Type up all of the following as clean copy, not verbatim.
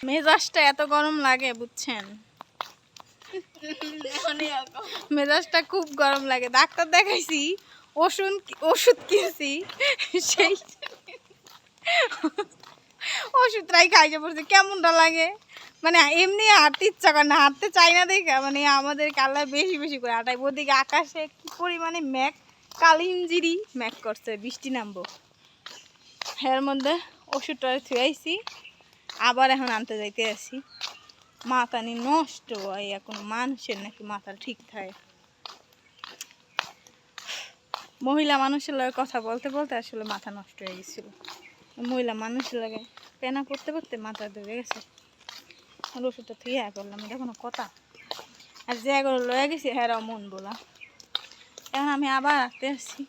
মেজাজটা এত গরম লাগে বুঝছেন, মেজাজটা খুব গরম লাগে। ডাক্তার দেখাইছি, ওষুধ কিনছি, সেই ওষুধটাই খাইতে পড়ছে। কেমনটা লাগে মানে এমনি হাঁটতে ইচ্ছা করে না, হাঁটতে চাই না দেখা, মানে আমাদের কাল্লা বেশি বেশি করে হাঁটাই। ওদিকে আকাশে কি পরিমাণে মেঘ, কালিঞ্জিরি মেঘ করছে, বৃষ্টি নামবো। এর মধ্যে ওষুধটা থুয়াইছি, আবার এখন আনতে যাইতে আসি। মাথা নি নষ্ট হয়, এখন মানুষের নাকি মাথা ঠিক থাকে। মহিলা মানুষের লাগে কথা বলতে বলতে আসলে মাথা নষ্ট হয়ে গেছিল। মহিলা মানুষের লাগে পেনা করতে করতে মাথা ধরে গেছে। ওষুধটা থুয়ে করলাম, এটা কোনো কথা? আর যে এগুলো লয়ে গেছি হেরাও মন বলা। এখন আমি আবার আসতে আসছি,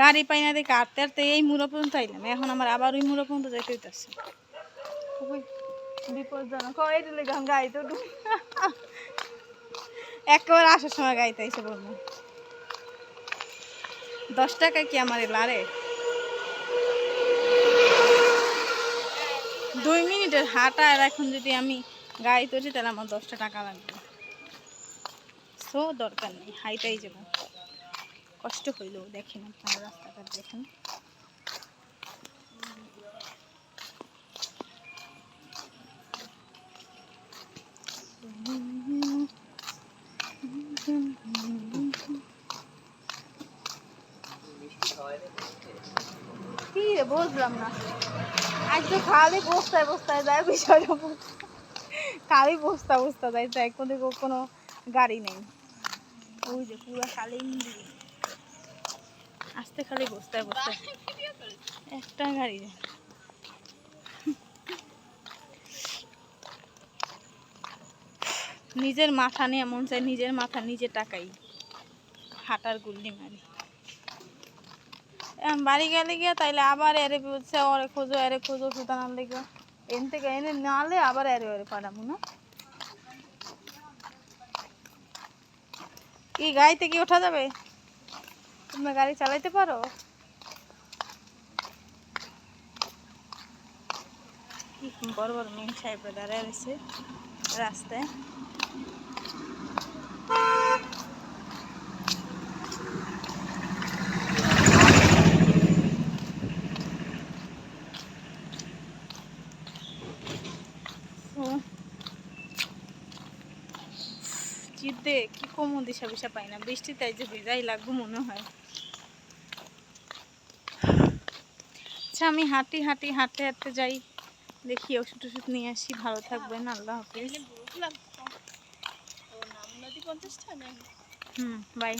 গাড়ি পাই না দেখে আটতে আটতে এই মুড়ো পর্যন্ত আইলাম। এখন আমার আবার ওই মুড়ো পর্যন্ত যাইতে হইতেছে। বিপজ্জনক এটা লেগে গাড়িতে একেবারে আসার সময় গাড়িতে এসে বলবো 10 টাকা কি আমার লারে? 2 মিনিটের হাঁটা, আর এখন যদি আমি গাড়িতে উঠি তাহলে আমার 10টা টাকা লাগবে। সো দরকার নেই, হাইটাই যাব। কষ্ট হইলেও দেখেন আপনারা রাস্তাঘাট দেখেন। কি রে বুঝলাম না, আজ তো খালি বস্তায় বস্তায় যায় বিষয়টা, খালি বস্তা বস্তা যায়, তাই কোনো গাড়ি নেই। ওই যে পুরো খালি আসতে খালি বস্তায় বস্তায়, একটা গাড়ি যায়। নিজের মাথা নিয়ে মন চাই নিজের মাথা নিজে টাকাই হাঁটার গুল্লি মারি। বাড়ি গেলে গিয়া তাইলে আবার এরে বলছে ওরে খোঁজো ওষুধ আনার লেগে, এন থেকে এনে নালে আবার এরে পাঠাবো না। কি গাড়িতে কি ওঠা যাবে? তোমরা গাড়ি চালাইতে পারো? বড় বড় মেন সাহেবরা দাঁড়ায় রয়েছে রাস্তায়। জিদে কি কম দিশা বিশা পাই না, বৃষ্টিতে যে ভেজাই লাগবো মনে হয়। আচ্ছা আমি হাঁটতে হাঁটতে যাই, দেখি ওষুধ টষুধ নিয়ে আসি। ভালো থাকবেন, আল্লাহ হাফিজ। বাই।